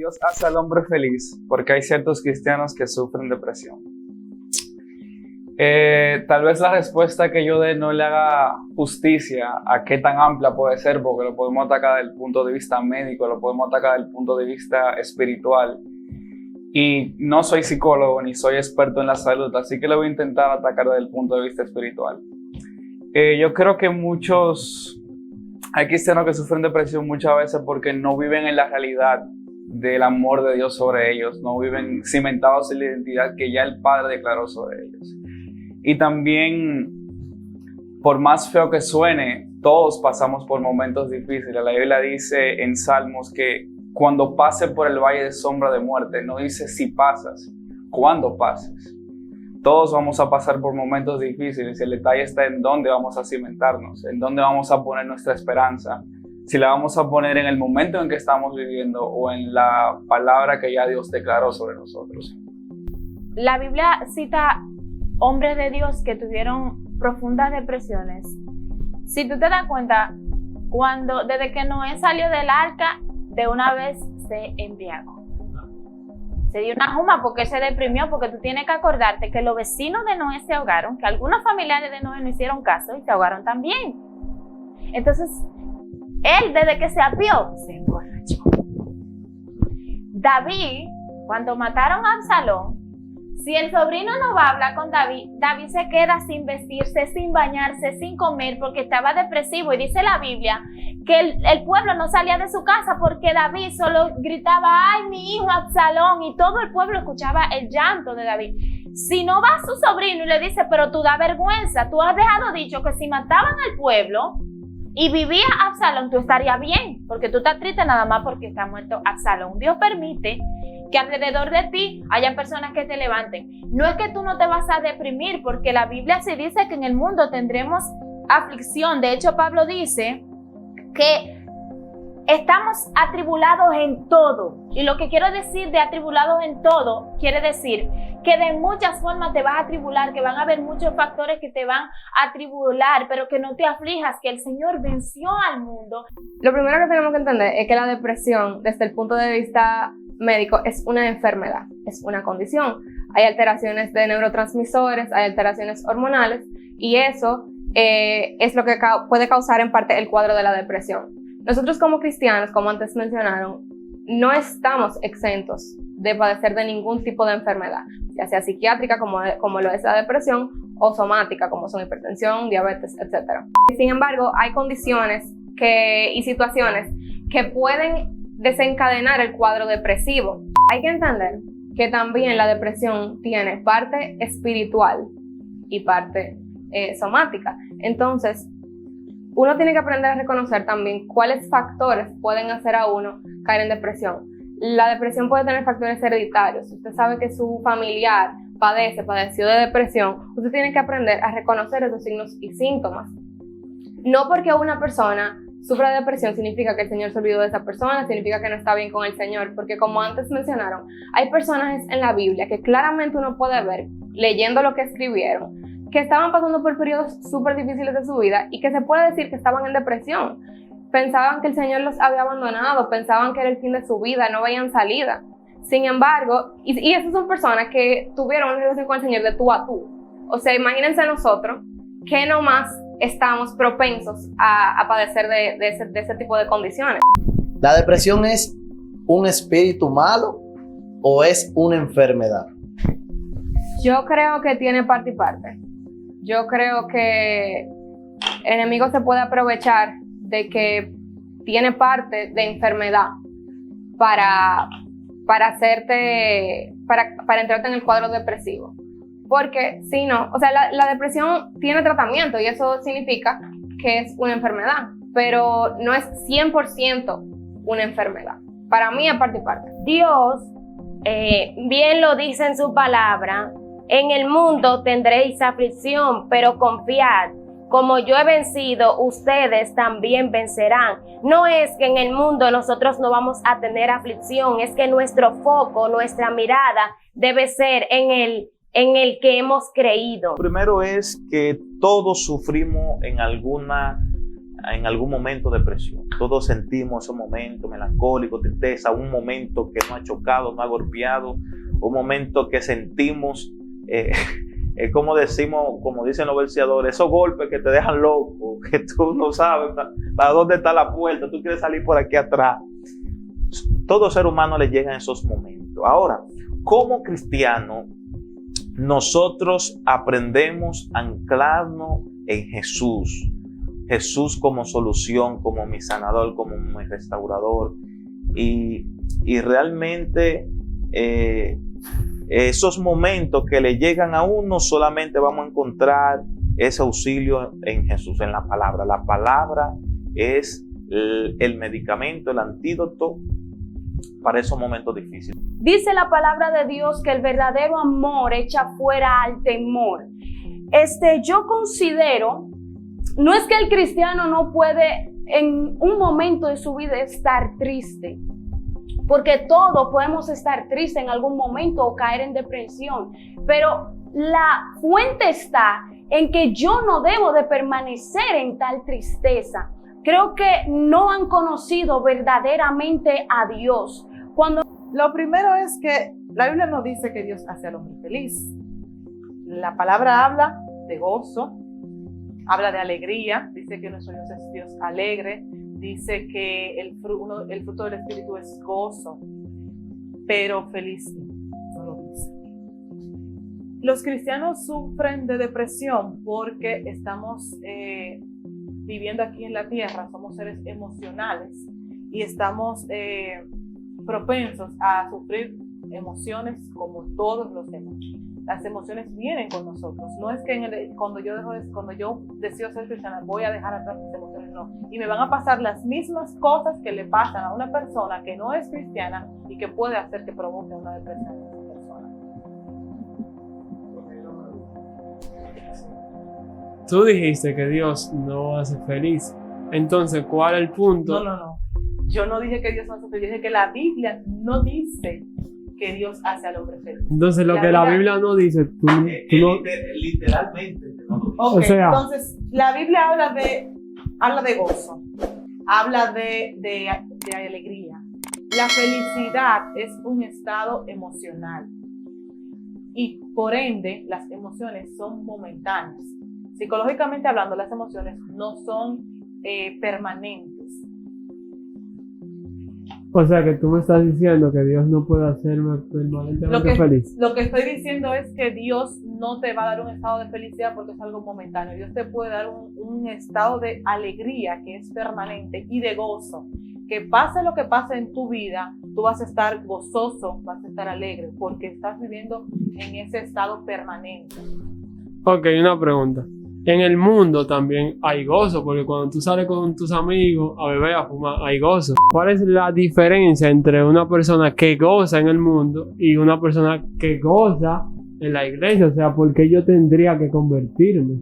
Dios hace al hombre feliz porque hay ciertos cristianos que sufren depresión. Tal vez la respuesta que yo dé no le haga justicia a qué tan amplia puede ser, porque lo podemos atacar desde el punto de vista médico, lo podemos atacar desde el punto de vista espiritual. Y no soy psicólogo ni soy experto en la salud, así que lo voy a intentar atacar desde el punto de vista espiritual. Yo creo que hay cristianos que sufren depresión muchas veces porque no viven en la realidad del amor de Dios sobre ellos, no viven cimentados en la identidad que ya el Padre declaró sobre ellos. Y también, por más feo que suene, todos pasamos por momentos difíciles. La Biblia dice en Salmos que cuando pase por el valle de sombra de muerte, no dice si pasas, cuando pases. Todos vamos a pasar por momentos difíciles. El detalle está en dónde vamos a cimentarnos, en dónde vamos a poner nuestra esperanza. Si la vamos a poner en el momento en que estamos viviendo o en la palabra que ya Dios declaró sobre nosotros. La Biblia cita hombres de Dios que tuvieron profundas depresiones. Si tú te das cuenta, desde que Noé salió del arca, de una vez se embriagó. Se dio una juma porque él se deprimió, porque tú tienes que acordarte que los vecinos de Noé se ahogaron, que algunos familiares de Noé no hicieron caso y se ahogaron también. Entonces, él desde que se apió, se emborrachó. David, cuando mataron a Absalón, si el sobrino no va a hablar con David, David se queda sin vestirse, sin bañarse, sin comer, porque estaba depresivo. Y dice la Biblia que el pueblo no salía de su casa porque David solo gritaba, ¡ay, mi hijo Absalón! Y todo el pueblo escuchaba el llanto de David. Si no va su sobrino y le dice, pero tú da vergüenza, tú has dejado dicho que si mataban al pueblo y vivía Absalón, tú estarías bien, porque tú estás triste nada más porque está muerto Absalón. Dios permite que alrededor de ti haya personas que te levanten. No es que tú no te vas a deprimir, porque la Biblia se dice que en el mundo tendremos aflicción. De hecho, Pablo dice que estamos atribulados en todo. Y lo que quiero decir de atribulados en todo, quiere decir que de muchas formas te vas a atribular, que van a haber muchos factores que te van a atribular, pero que no te aflijas, que el Señor venció al mundo. Lo primero que tenemos que entender es que la depresión, desde el punto de vista médico, es una enfermedad, es una condición. Hay alteraciones de neurotransmisores, hay alteraciones hormonales y eso es lo que puede causar en parte el cuadro de la depresión. Nosotros como cristianos, como antes mencionaron, no estamos exentos de padecer de ningún tipo de enfermedad, ya sea psiquiátrica como lo es la depresión o somática como son hipertensión, diabetes, etc. Sin embargo, hay condiciones y situaciones que pueden desencadenar el cuadro depresivo. Hay que entender que también la depresión tiene parte espiritual y parte somática. Entonces, uno tiene que aprender a reconocer también cuáles factores pueden hacer a uno caer en depresión. La depresión puede tener factores hereditarios. Si usted sabe que su familiar padeció de depresión, usted tiene que aprender a reconocer esos signos y síntomas. No porque una persona sufra de depresión significa que el Señor se olvidó de esa persona, significa que no está bien con el Señor, porque como antes mencionaron, hay personajes en la Biblia que claramente uno puede ver, leyendo lo que escribieron, que estaban pasando por periodos súper difíciles de su vida y que se puede decir que estaban en depresión. Pensaban que el Señor los había abandonado, pensaban que era el fin de su vida, no veían salida. Sin embargo, y esas son personas que tuvieron una relación con el Señor de tú a tú. O sea, imagínense nosotros que nomás estamos propensos a padecer de ese tipo de condiciones. ¿La depresión es un espíritu malo o es una enfermedad? Yo creo que tiene parte y parte. Yo creo que el enemigo se puede aprovechar de que tiene parte de enfermedad para entrarte en el cuadro depresivo. Porque si no, o sea, la depresión tiene tratamiento y eso significa que es una enfermedad, pero no es 100% una enfermedad. Para mí es parte y parte. Dios bien lo dice en su palabra: en el mundo tendréis aflicción, pero confiad, como yo he vencido, ustedes también vencerán. No es que en el mundo nosotros no vamos a tener aflicción, es que nuestro foco, nuestra mirada debe ser en el que hemos creído. Primero es que todos sufrimos en alguna en algún momento depresión. Todos sentimos esos momentos melancólicos, tristeza, un momento que nos ha chocado, nos ha golpeado, un momento que sentimos, como decimos, como dicen los verseadores, esos golpes que te dejan loco, que tú no sabes para dónde está la puerta, tú quieres salir por aquí atrás. Todo ser humano le llegan esos momentos. Ahora, como cristiano, nosotros aprendemos a anclarnos en Jesús. Jesús como solución, como mi sanador, como mi restaurador. Y realmente esos momentos que le llegan a uno, solamente vamos a encontrar ese auxilio en Jesús, en la palabra. La palabra es el medicamento, el antídoto para esos momentos difíciles. Dice la palabra de Dios que el verdadero amor echa fuera al temor. Yo considero, no es que el cristiano no puede en un momento de su vida estar triste, porque todos podemos estar tristes en algún momento o caer en depresión, pero la fuente está en que yo no debo de permanecer en tal tristeza. Creo que no han conocido verdaderamente a Dios. Lo primero es que la Biblia no dice que Dios hace al hombre feliz. La palabra habla de gozo, habla de alegría, dice que nuestro Dios es Dios alegre, dice que el fruto del Espíritu es gozo, pero feliz no lo dice. Los cristianos sufren de depresión porque estamos viviendo aquí en la tierra, somos seres emocionales y estamos propensos a sufrir emociones como todos los demás. Las emociones vienen con nosotros. No es que cuando yo decido ser cristiana voy a dejar atrás mis emociones, no. Y me van a pasar las mismas cosas que le pasan a una persona que no es cristiana y que puede hacer que provoque una depresión en esa persona. Tú dijiste que Dios no hace feliz. Entonces, ¿cuál es el punto? No. Yo no dije que Dios no hace feliz, dije que la Biblia no dice que Dios hace al hombre feliz. Entonces, lo que la Biblia no dice, tú no... Literalmente. Okay, o sea, entonces, la Biblia habla de gozo, habla de alegría. La felicidad es un estado emocional y por ende las emociones son momentáneas. Psicológicamente hablando, las emociones no son permanentes. O sea, que tú me estás diciendo que Dios no puede hacerme permanentemente feliz. Lo que estoy diciendo es que Dios no te va a dar un estado de felicidad porque es algo momentáneo. Dios te puede dar un estado de alegría que es permanente y de gozo. Que pase lo que pase en tu vida, tú vas a estar gozoso, vas a estar alegre porque estás viviendo en ese estado permanente. Ok, una pregunta. En el mundo también hay gozo, porque cuando tú sales con tus amigos a beber, a fumar, hay gozo. ¿Cuál es la diferencia entre una persona que goza en el mundo y una persona que goza en la iglesia? O sea, ¿por qué yo tendría que convertirme?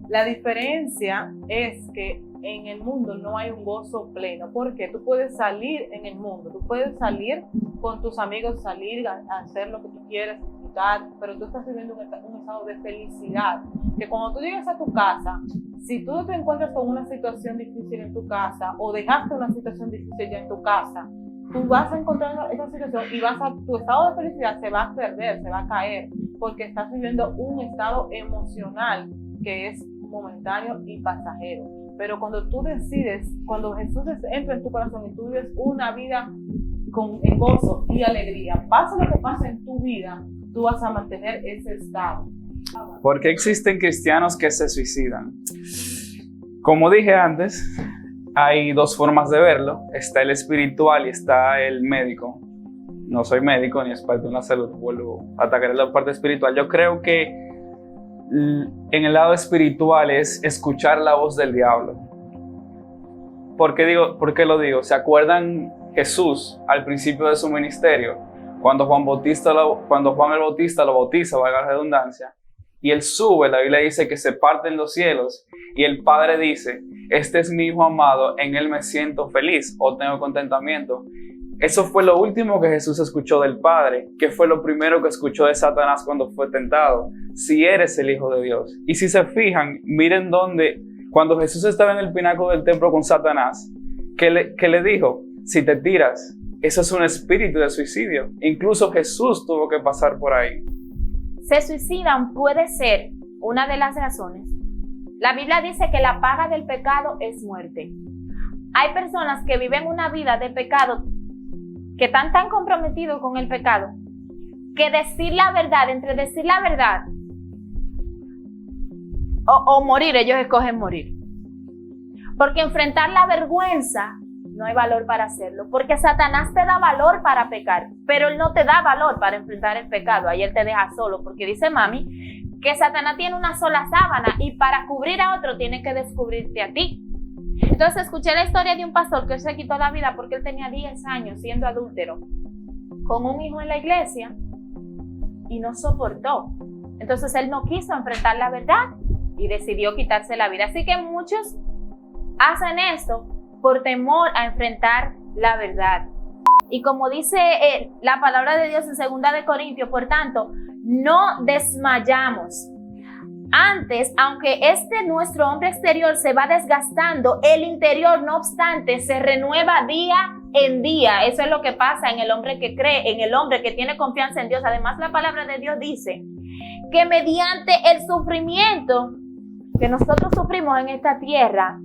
La diferencia es que en el mundo no hay un gozo pleno, porque tú puedes salir en el mundo, tú puedes salir con tus amigos, salir a hacer lo que tú quieras, disfrutar, pero tú estás viviendo un estado de felicidad, que cuando tú llegas a tu casa, si tú te encuentras con una situación difícil en tu casa o dejaste una situación difícil ya en tu casa, tú vas a encontrar esa situación y tu estado de felicidad se va a perder, se va a caer, porque estás viviendo un estado emocional que es momentáneo y pasajero. Pero cuando tú decides, cuando Jesús entra en tu corazón y tú vives una vida en gozo y alegría, pase lo que pase en tu vida, tú vas a mantener ese estado. ¿Por qué existen cristianos que se suicidan? Como dije antes, hay dos formas de verlo. Está el espiritual y está el médico. No soy médico ni experto en la salud, vuelvo a atacar la parte espiritual. Yo creo que en el lado espiritual es escuchar la voz del diablo. ¿Por qué lo digo? ¿Se acuerdan Jesús al principio de su ministerio? Cuando Juan el Bautista lo bautiza, valga la redundancia, y él sube, la Biblia dice que se parten los cielos y el Padre dice: este es mi Hijo amado, en él me siento feliz o tengo contentamiento. Eso fue lo último que Jesús escuchó del Padre, que fue lo primero que escuchó de Satanás cuando fue tentado: si eres el Hijo de Dios. Y si se fijan, miren dónde Cuando Jesús estaba en el pináculo del templo con Satanás, ¿qué le dijo? Si te tiras, eso es un espíritu de suicidio. Incluso Jesús tuvo que pasar por ahí. Se suicidan puede ser una de las razones. La Biblia dice que la paga del pecado es muerte. Hay personas que viven una vida de pecado, que están tan comprometidos con el pecado, que decir la verdad, entre decir la verdad o morir, ellos escogen morir. Porque enfrentar la vergüenza, no hay valor para hacerlo. Porque Satanás te da valor para pecar, pero él no te da valor para enfrentar el pecado. Ahí él te deja solo, porque dice mami que Satanás tiene una sola sábana y para cubrir a otro tiene que descubrirte a ti. Entonces escuché la historia de un pastor que se quitó la vida porque él tenía 10 años siendo adúltero con un hijo en la iglesia y no soportó. Entonces él no quiso enfrentar la verdad y decidió quitarse la vida. Así que muchos hacen esto por temor a enfrentar la verdad. Y como dice la palabra de Dios en 2 de Corintios, por tanto, no desmayamos. Antes, aunque nuestro hombre exterior se va desgastando, el interior, no obstante, se renueva día en día. Eso es lo que pasa en el hombre que cree, en el hombre que tiene confianza en Dios. Además, la palabra de Dios dice que mediante el sufrimiento que nosotros sufrimos en esta tierra,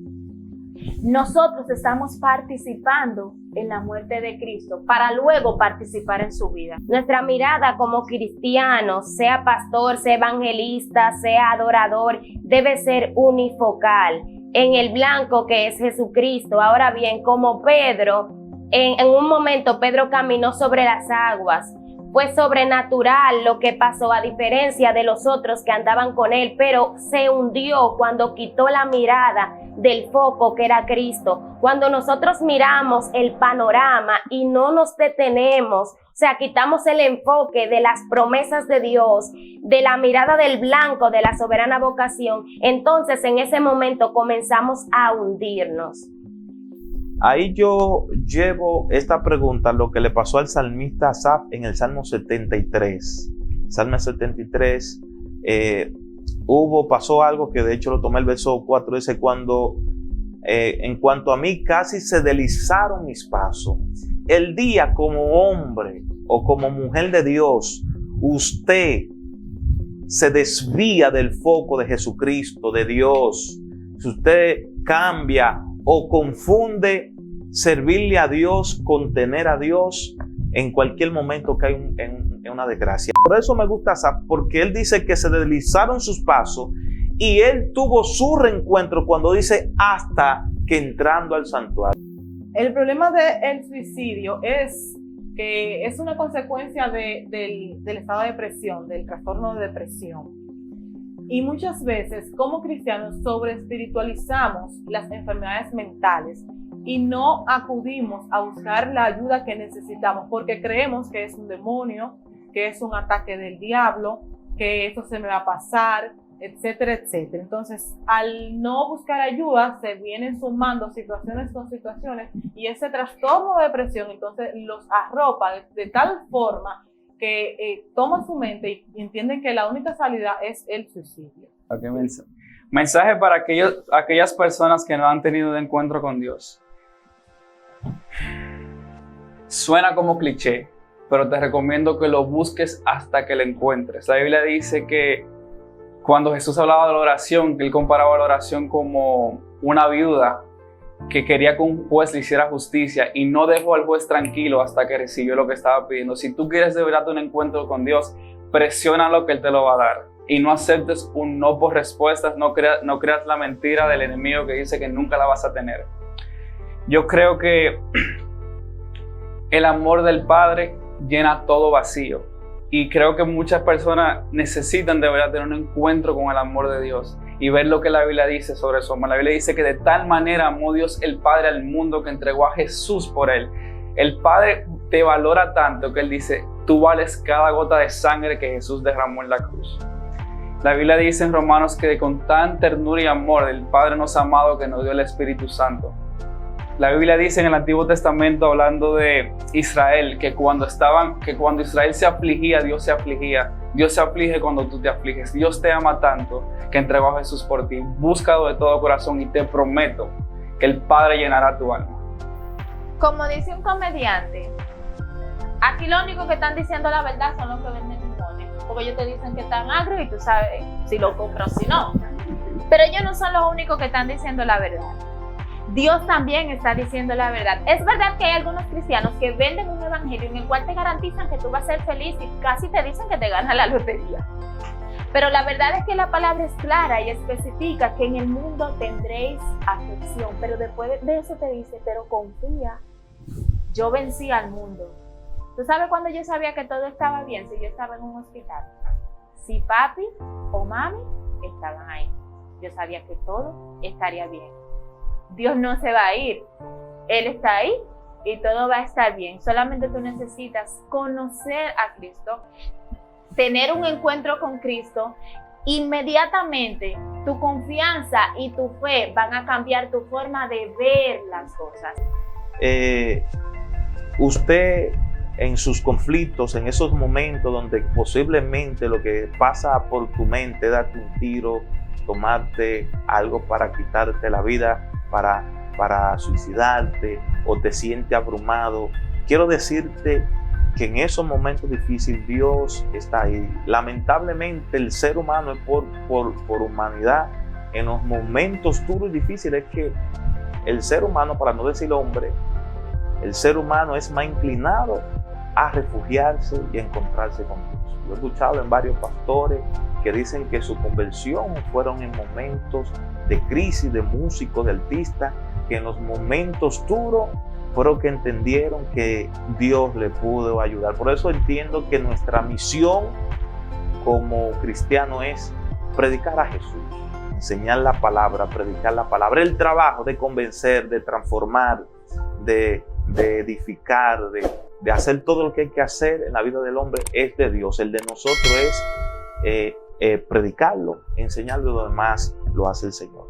nosotros estamos participando en la muerte de Cristo para luego participar en su vida. Nuestra mirada como cristianos, sea pastor, sea evangelista, sea adorador, debe ser unifocal en el blanco que es Jesucristo. Ahora bien, como Pedro, en un momento Pedro caminó sobre las aguas. Fue sobrenatural lo que pasó, a diferencia de los otros que andaban con él, pero se hundió cuando quitó la mirada del foco que era Cristo. Cuando nosotros miramos el panorama y no nos detenemos, o sea, quitamos el enfoque de las promesas de Dios, de la mirada del blanco, de la soberana vocación, entonces en ese momento comenzamos a hundirnos. Ahí yo llevo esta pregunta, lo que le pasó al salmista Asaf en el Salmo 73. Salmo 73, pasó algo que de hecho lo tomé el verso 4, dice, en cuanto a mí casi se deslizaron mis pasos. El día como hombre o como mujer de Dios, usted se desvía del foco de Jesucristo, de Dios. Si usted cambia o confunde servirle a Dios con tener a Dios, en cualquier momento cae en una desgracia. Por eso me gusta Asaf, porque él dice que se deslizaron sus pasos y él tuvo su reencuentro cuando dice hasta que entrando al santuario. El problema del suicidio es que es una consecuencia del estado de depresión, del trastorno de depresión. Y muchas veces, como cristianos, sobreespiritualizamos las enfermedades mentales y no acudimos a buscar la ayuda que necesitamos porque creemos que es un demonio, que es un ataque del diablo, que eso se me va a pasar, etcétera, etcétera. Entonces, al no buscar ayuda, se vienen sumando situaciones con situaciones y ese trastorno de depresión entonces los arropa de tal forma que toman su mente y entienden que la única salida es el suicidio. Okay, mensaje para aquellas personas que no han tenido un encuentro con Dios. Suena como cliché, pero te recomiendo que lo busques hasta que lo encuentres. La Biblia dice que cuando Jesús hablaba de la oración, que él comparaba la oración como una viuda que quería que un juez le hiciera justicia y no dejó al juez tranquilo hasta que recibió lo que estaba pidiendo. Si tú quieres de verdad un encuentro con Dios, presiona lo que Él te lo va a dar y no aceptes un no por respuestas, no creas la mentira del enemigo que dice que nunca la vas a tener. Yo creo que el amor del Padre llena todo vacío y creo que muchas personas necesitan de verdad tener un encuentro con el amor de Dios y ver lo que la Biblia dice sobre su amor. La Biblia dice que de tal manera amó Dios el Padre al mundo que entregó a Jesús por él. El Padre te valora tanto que Él dice, tú vales cada gota de sangre que Jesús derramó en la cruz. La Biblia dice en Romanos que con tan ternura y amor el Padre nos ha amado que nos dio el Espíritu Santo. La Biblia dice en el Antiguo Testamento, hablando de Israel, que cuando Israel se afligía, Dios se afligía Dios se aflige cuando tú te afliges. Dios te ama tanto que entregó a Jesús por ti. Búscalo de todo corazón y te prometo que el Padre llenará tu alma. Como dice un comediante, aquí lo único que están diciendo la verdad son los que venden limones, porque ellos te dicen que están agrios y tú sabes si lo compras o si no. Pero ellos no son los únicos que están diciendo la verdad. Dios también está diciendo la verdad. Es verdad que hay algunos cristianos que venden un evangelio en el cual te garantizan que tú vas a ser feliz y casi te dicen que te ganas la lotería. Pero la verdad es que la palabra es clara y especifica que en el mundo tendréis aflicción. Pero después de eso te dice, pero confía, yo vencí al mundo. ¿Tú sabes cuándo yo sabía que todo estaba bien? Si yo estaba en un hospital. Si papi o mami estaban ahí. Yo sabía que todo estaría bien. Dios no se va a ir. Él está ahí y todo va a estar bien. Solamente tú necesitas conocer a Cristo, tener un encuentro con Cristo. Inmediatamente tu confianza y tu fe van a cambiar tu forma de ver las cosas. Usted en sus conflictos, en esos momentos donde posiblemente lo que pasa por tu mente es darte un tiro, tomarte algo para quitarte la vida, para suicidarte, o te sientes abrumado, quiero decirte que en esos momentos difíciles Dios está ahí. Lamentablemente el ser humano es por humanidad. En los momentos duros y difíciles es que el ser humano, para no decir hombre, el ser humano es más inclinado a refugiarse y a encontrarse con Dios. Lo he escuchado en varios pastores que dicen que su conversión fueron en momentos de crisis, de músicos, de artistas, que en los momentos duros fueron que entendieron que Dios le pudo ayudar. Por eso entiendo que nuestra misión como cristiano es predicar a Jesús, enseñar la palabra, predicar la palabra. El trabajo de convencer, de transformar, de edificar, de hacer todo lo que hay que hacer en la vida del hombre es de Dios. El de nosotros es predicarlo, enseñarlo, lo demás lo hace el Señor.